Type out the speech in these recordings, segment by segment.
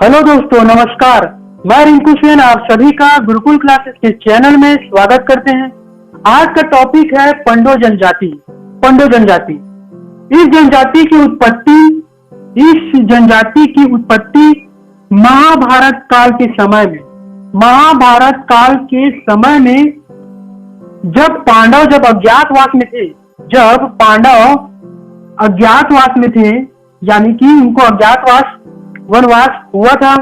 Hello दोस्तों, नमस्कार। मैं रिंकू सेन आप सभी का गुरुकुल क्लासेस के चैनल में स्वागत करते हैं। आज का टॉपिक है पंडो जनजाति। पंडो जनजाति इस जनजाति की उत्पत्ति महाभारत काल के समय में जब पांडव अज्ञातवास में थे, यानी कि उनको अज्ञातवास वनवास हुआ था,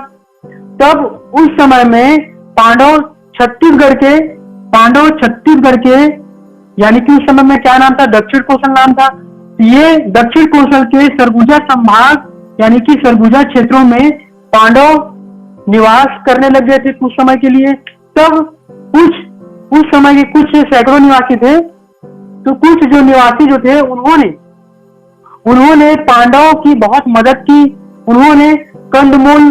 तब उस समय में पांडव छत्तीसगढ़ के यानी कि उस समय में क्या नाम था? दक्षिण कोसल नाम था। ये दक्षिण कोसल के सरगुजा संभाग यानी कि सरगुजा क्षेत्रों में पांडव निवास करने लग गए थे कुछ समय के लिए। तब उस समय के कुछ सैकड़ों निवासी थे, तो कुछ जो निवासी जो थे उन्होंने पांडवों की बहुत मदद की। उन्होंने कंदमूल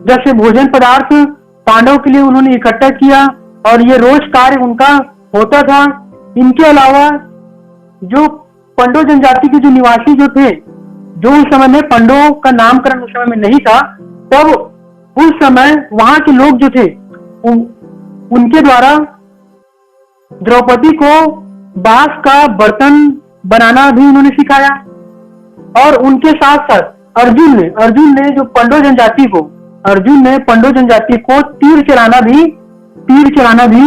जैसे भोजन पदार्थ पांडव के लिए उन्होंने इकट्ठा किया और ये रोज कार्य उनका होता था। इनके अलावा जो पंडो जनजाति के जो निवासी जो थे, जो उस समय में पंडो का नामकरण उस समय में नहीं था, तब उस समय वहां के लोग जो थे उनके द्वारा द्रौपदी को बांस का बर्तन बनाना भी उन्होंने सिखाया। और उनके साथ साथ अर्जुन ने जो पंडो जनजाति को तीर चलाना भी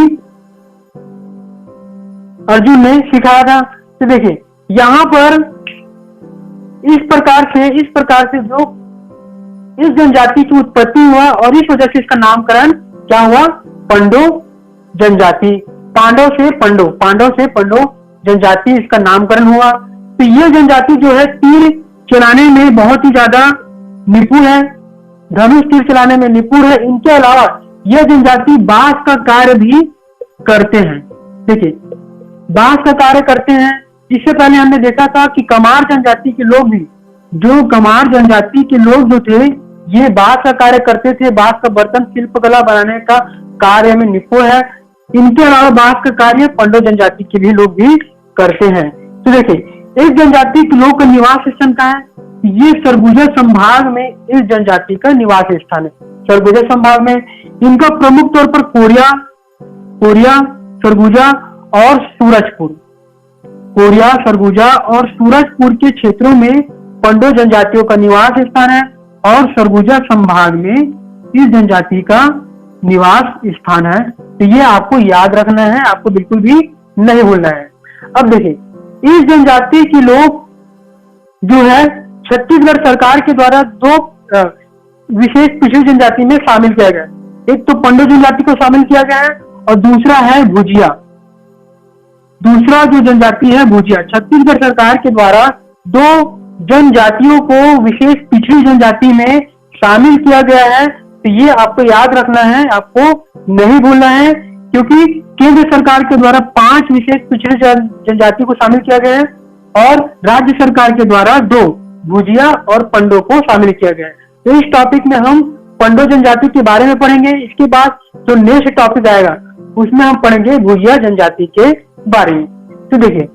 अर्जुन ने सिखाया था। तो देखिए यहाँ पर इस प्रकार से जो इस जनजाति की उत्पत्ति हुआ और इस वजह से इसका नामकरण क्या हुआ? पंडो जनजाति। पांडव से पंडो जनजाति इसका नामकरण हुआ। तो ये जनजाति जो है तीर चलाने में बहुत ही ज्यादा निपुण है, धनुष तीर चलाने में निपुण है। इनके अलावा यह जनजाति बांस का कार्य भी करते हैं। देखिए बांस का कार्य करते हैं। इससे पहले हमने देखा था कि कमार जनजाति के लोग जो थे ये बांस का कार्य करते थे। बांस का बर्तन शिल्पकला बनाने का कार्य में निपुण है। इनके अलावा बांस का कार्य पंडो जनजाति के भी लोग भी करते हैं। तो देखिए इस जनजाति के लोग का निवास स्थान कहाँ है? ये सरगुजा संभाग में इस जनजाति का निवास स्थान है। सरगुजा संभाग में इनका प्रमुख तौर पर कोरिया, सरगुजा और सूरजपुर के क्षेत्रों में पंडो जनजातियों का निवास स्थान है और सरगुजा संभाग में इस जनजाति का निवास स्थान है। तो ये आपको याद रखना है, आपको बिल्कुल भी नहीं भूलना है। अब देखिए इस जनजाति के लोग जो है छत्तीसगढ़ सरकार के द्वारा दो विशेष पिछड़ी जनजाति में शामिल किया गया। एक तो पंडो जनजाति को शामिल किया गया है और दूसरा है भुजिया। दूसरा जो जनजाति है भुजिया, छत्तीसगढ़ सरकार के द्वारा दो जनजातियों को विशेष पिछड़ी जनजाति में शामिल किया गया है। तो ये आपको याद रखना है, आपको नहीं भूलना है, क्योंकि केंद्र सरकार के द्वारा 5 विशेष पिछड़ी जनजाति को शामिल किया गया है और राज्य सरकार के द्वारा 2 भुजिया और पंडो को शामिल किया गया है। तो इस टॉपिक में हम पंडो जनजाति के बारे में पढ़ेंगे। इसके बाद जो नेक्स्ट टॉपिक आएगा उसमें हम पढ़ेंगे भुजिया जनजाति के बारे में। तो देखिए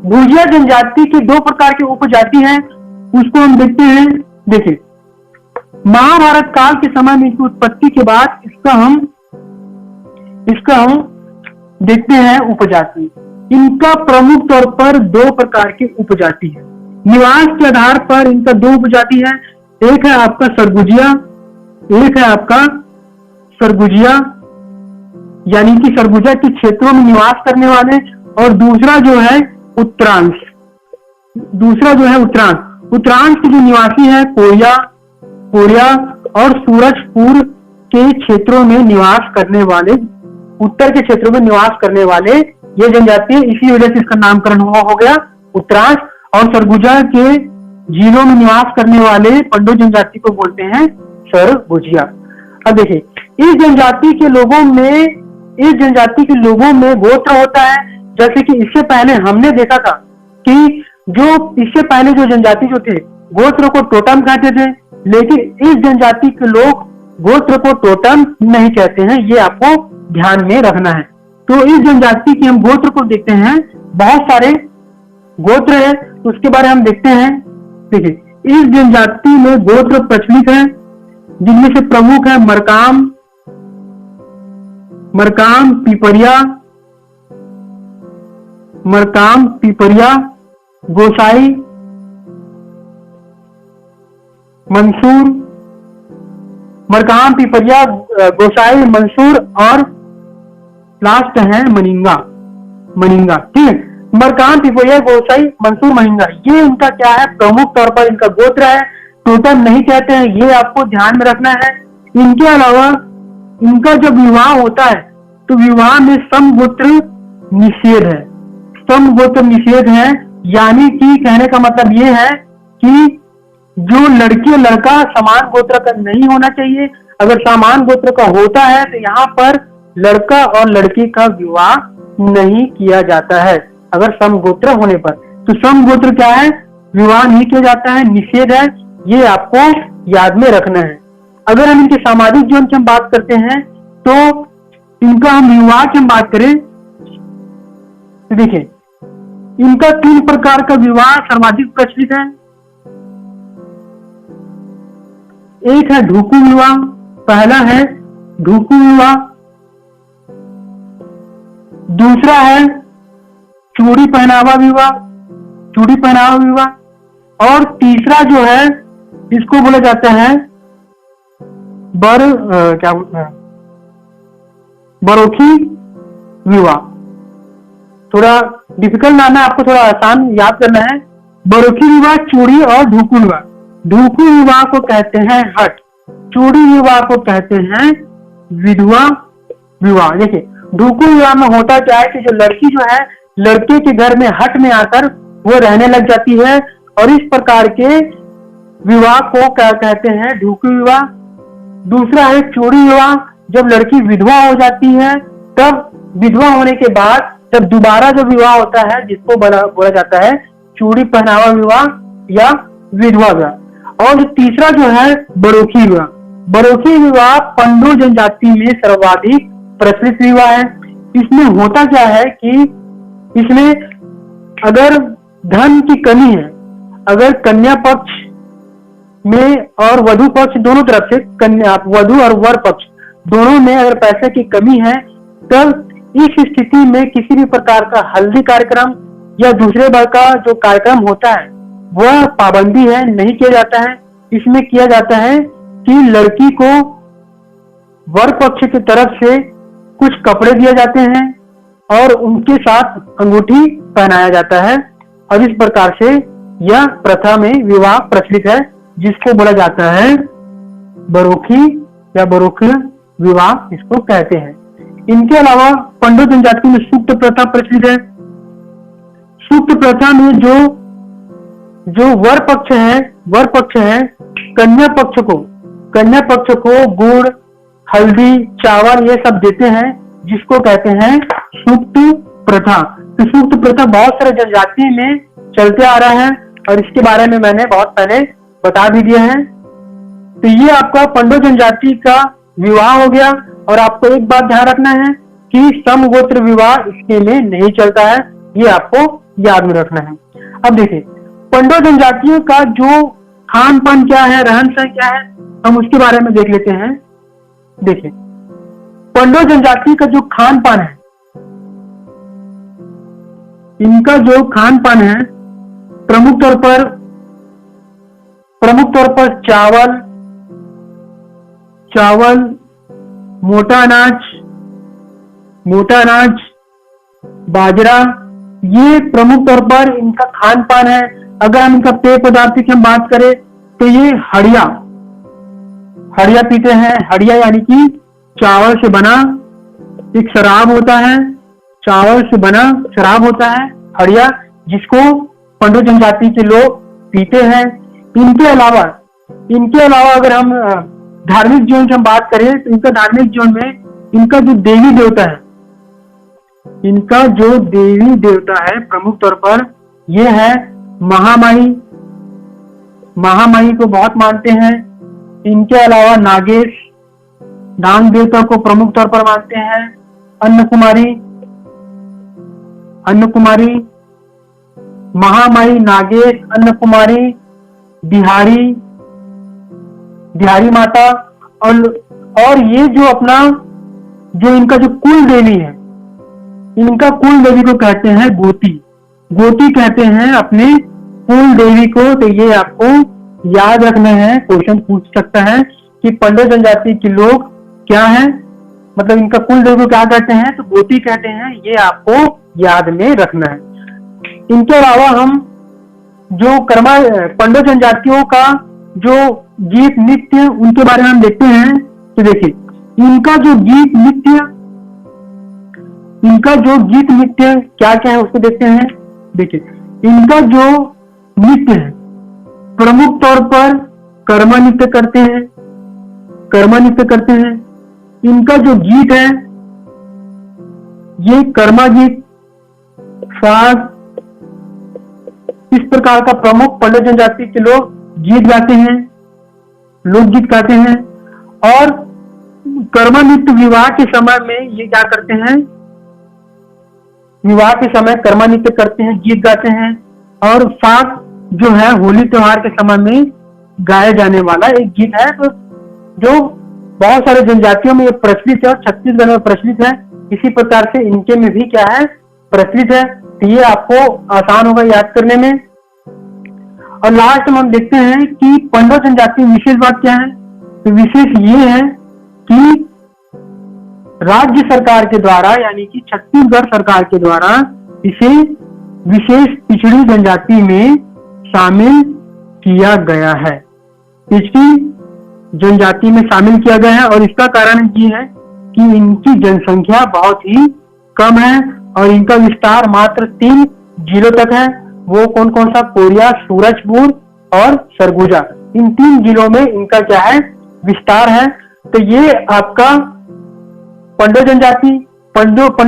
भुजिया जनजाति के 2 प्रकार की उपजाति हैं, उसको हम देखते हैं। देखिए महाभारत काल के समय में इसकी उत्पत्ति के बाद इसका हम देखते हैं उपजाति। इनका प्रमुख तौर पर 2 प्रकार की उपजाति है। निवास के आधार पर इनका 2 उपजाति है। एक है आपका सरगुजिया यानी कि सरगुजा के क्षेत्रों में निवास करने वाले, और दूसरा जो है उत्तरांश के जो निवासी है कोरिया और सूरजपुर के क्षेत्रों में निवास करने वाले, उत्तर के क्षेत्रों में निवास करने वाले ये जनजाति है। इसी वजह से इसका नामकरण हो गया उत्तरांश। और सरगुजा के जिलों में निवास करने वाले पंडो जनजाति को बोलते हैं सरगुजिया। अब देखिए इस जनजाति के लोगों में गोत्र होता है। जैसे कि इससे पहले हमने देखा था कि इससे पहले जो जनजाति जो थे गोत्र को टोटम कहते थे, लेकिन इस जनजाति के लोग गोत्र को टोटम नहीं कहते हैं। ये आपको ध्यान में रखना है। तो इस जनजाति के हम गोत्र को देखते हैं। बहुत सारे गोत्र है, उसके बारे में हम देखते हैं। देखिए इस जनजाति में गोत्र प्रचलित है जिनमें से प्रमुख है मरकाम, पिपरिया, गोसाई, मंसूर, मरकाम, पिपरिया, गोसाई, मंसूर और लास्ट है मनिंगा। ठीक है, मरकाम, पिपरिया, गोसाई, मंसूर, मनिंगा, ये इनका क्या है, प्रमुख तौर पर इनका गोत्र है। टोटल नहीं कहते हैं, ये आपको ध्यान में रखना है। इनके अलावा इनका जब विवाह होता है तो विवाह में समगोत्र निषेध है। समगोत्र निषेध है, यानी कि कहने का मतलब ये है कि जो लड़की और लड़का समान गोत्र का नहीं होना चाहिए। अगर समान गोत्र का होता है तो यहाँ पर लड़का और लड़की का विवाह नहीं किया जाता है। अगर समगोत्र होने पर, तो समगोत्र क्या है, विवाह नहीं किया जाता है, निषेध है, ये आपको याद में रखना है। अगर हम इनके सामाजिक जीवन की हम बात करते हैं तो इनका हम विवाह की हम बात करें तो देखिए, इनका 3 प्रकार का विवाह सर्वाधिक प्रचलित है। एक है ढुकू विवाह, पहला है ढुकू विवाह, दूसरा है चूड़ी पहनावा विवाह, और तीसरा जो है इसको बोला जाता है बरोखी विवाह। थोड़ा डिफिकल्ट नाम है, आपको थोड़ा आसान याद करना है। बरोखी विवाह, चूड़ी और ढुकू विवाह। ढुकू विवाह को कहते हैं हट, चूड़ी विवाह को कहते हैं विधवा विवाह। देखिए, ढुकू विवाह में होता क्या है कि जो लड़की जो है लड़के के घर में हट में आकर वो रहने लग जाती है, और इस प्रकार के विवाह को क्या कहते हैं, ढुकू विवाह। दूसरा है चूड़ी विवाह, जब लड़की विधवा हो जाती है, तब विधवा होने के बाद जब दोबारा जो विवाह होता है जिसको बोला जाता है चूड़ी पहनावा विवाह या विधवा विवाह। और तीसरा जो है बरोखी विवाह। बरोखी विवाह पंडो जनजाति में सर्वाधिक प्रचलित विवाह है। इसमें होता क्या है कि इसमें अगर धन की कमी है, अगर कन्या पक्ष में और वधु पक्ष दोनों तरफ से, कन्या वधु और वर पक्ष दोनों में अगर पैसे की कमी है, तब इस स्थिति में किसी भी प्रकार का हल्दी कार्यक्रम या दूसरे बार का जो कार्यक्रम होता है वह पाबंदी है, नहीं किया जाता है। इसमें किया जाता है कि लड़की को वर पक्ष की तरफ से कुछ कपड़े दिए जाते हैं और उनके साथ अंगूठी पहनाया जाता है, और इस प्रकार से यह प्रथा में विवाह प्रचलित है, जिसको बोला जाता है बरोखी या बरोखी विवाह इसको कहते हैं। इनके अलावा पंडो जनजाति में सूक्त प्रथा प्रचलित है। सूक्त प्रथा में जो वर पक्ष है कन्या पक्ष को गुड़, हल्दी, चावल ये सब देते हैं, जिसको कहते हैं सूक्त प्रथा। तो सूक्त प्रथा बहुत सारे जनजाति में चलते आ रहा है, और इसके बारे में मैंने बहुत पहले बता भी दिया है। तो ये आपका पंडो जनजाति का विवाह हो गया। और आपको एक बात ध्यान रखना है कि समगोत्र विवाह इसके में नहीं चलता है, ये आपको याद में रखना है। अब देखिए, पंडो जनजातियों का जो खान पान क्या है, रहन सहन क्या है, हम उसके बारे में देख लेते हैं। देखिए, पंडो जनजाति का जो खान पान है, इनका जो खान पान है प्रमुख तौर पर चावल, मोटा अनाज, बाजरा, ये प्रमुख तौर पर इनका खान पान है। अगर हम इनका पेय पदार्थ की हम बात करें तो ये हड़िया पीते हैं। हड़िया यानी कि चावल से बना एक शराब होता है, हड़िया, जिसको पंडो जनजाति के लोग पीते हैं। इनके अलावा अगर हम धार्मिक जीवन की हम बात करें तो इनका धार्मिक जीवन में इनका जो देवी देवता है प्रमुख तौर पर ये है महामाई को बहुत मानते हैं। इनके अलावा नागेश, नाग देवता को प्रमुख तौर पर मानते हैं। अन्नकुमारी, महामाई, नागेश, अन्नकुमारी, बिहारी माता, और ये जो अपना जो इनका जो कुल देवी है, इनका कुल देवी को कहते हैं गोती। गोती कहते हैं अपने कुल देवी को। तो ये आपको याद रखना है, क्वेश्चन पूछ सकता है कि पंडो जनजाति के लोग क्या हैं, मतलब इनका कुल देवी को क्या कहते हैं, तो गोती कहते हैं। ये आपको याद में रखना है। इनके अलावा हम जो पंडो जनजातियों का जो गीत नृत्य उनके बारे में हम देखते हैं। तो देखिए इनका जो गीत नृत्य क्या क्या है उसको देखते हैं। देखिए इनका जो नृत्य है प्रमुख तौर पर कर्मा नृत्य करते हैं। इनका जो गीत है ये कर्मा गीत, साज, इस प्रकार का प्रमुख पंडो जनजाति के लोग गीत गाते हैं, लोकगीत गाते हैं। और कर्मा नृत्य विवाह के समय में ये क्या करते हैं, विवाह के समय कर्मा नृत्य करते हैं, गीत गाते हैं। और साथ जो है होली त्योहार के समय में गाया जाने वाला एक गीत है, तो जो बहुत सारे जनजातियों में ये प्रचलित है और छत्तीसगढ़ में प्रचलित है। इसी प्रकार से इनके में भी क्या है, प्रचलित है। तो ये आपको आसान होगा याद करने में। और लास्ट में हम देखते हैं कि पंडो जनजाति विशेष बात क्या है। तो विशेष ये है कि राज्य सरकार के द्वारा यानी कि छत्तीसगढ़ सरकार के द्वारा इसे विशेष पिछड़ी जनजाति में शामिल किया गया है, पिछड़ी जनजाति में शामिल किया गया है। और इसका कारण ये है कि इनकी जनसंख्या बहुत ही कम है और इनका विस्तार मात्र 3 जिलों तक है। वो कौन कौन सा, कोरिया, सूरजपुर और सरगुजा, इन 3 जिलों में इनका क्या है, विस्तार है। तो ये आपका पंडो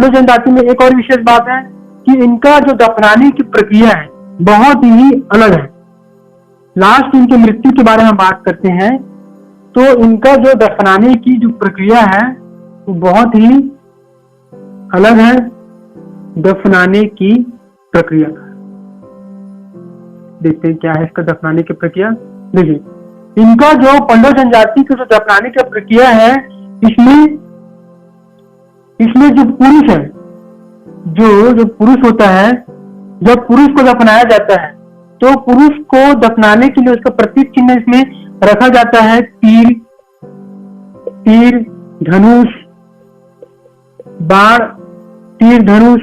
जनजाति में एक और विशेष बात है कि इनका जो दफनाने की प्रक्रिया है बहुत ही अलग है। लास्ट इनकी मृत्यु के बारे में बात करते हैं। तो इनका जो दफनाने की जो प्रक्रिया है वो बहुत ही अलग है। दफनाने की प्रक्रिया देखते हैं क्या है इसका दफनाने की प्रक्रिया। देखिए इनका जो पंडो जनजाति की जो दफनाने की प्रक्रिया है, इसमें जो पुरुष है, जो पुरुष होता है, जब पुरुष को दफनाया जाता है तो पुरुष को दफनाने के लिए उसका प्रतीक चिन्ह इसमें रखा जाता है। तीर, धनुष, बाण, तीर, धनुष,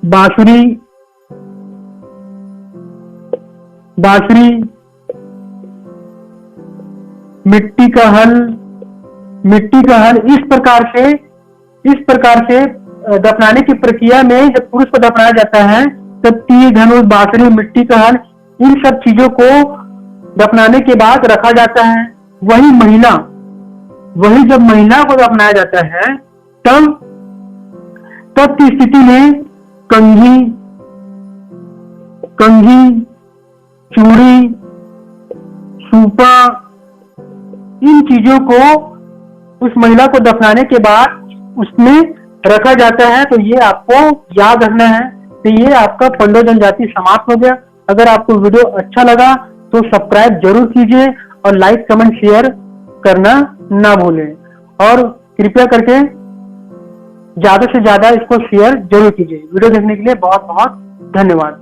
बांसुरी, मिट्टी का हल। इस प्रकार से दफनाने की प्रक्रिया में जब पुरुष को दफनाया जाता है तब तीर, धनुष, बांसुरी, मिट्टी का हल, इन सब चीजों को दफनाने के बाद रखा जाता है। वही जब महिला को दफनाया जाता है तब की स्थिति में कंघी, चूड़ी, सूपा, इन चीजों को उस महिला को दफनाने के बाद उसमें रखा जाता है। तो ये आपको याद रखना है। तो ये आपका पंडो जनजाति समाप्त हो गया। अगर आपको वीडियो अच्छा लगा तो सब्सक्राइब जरूर कीजिए और लाइक, कमेंट, शेयर करना ना भूलें। और कृपया करके ज्यादा से ज्यादा इसको शेयर जरूर कीजिए। वीडियो देखने के लिए बहुत बहुत धन्यवाद।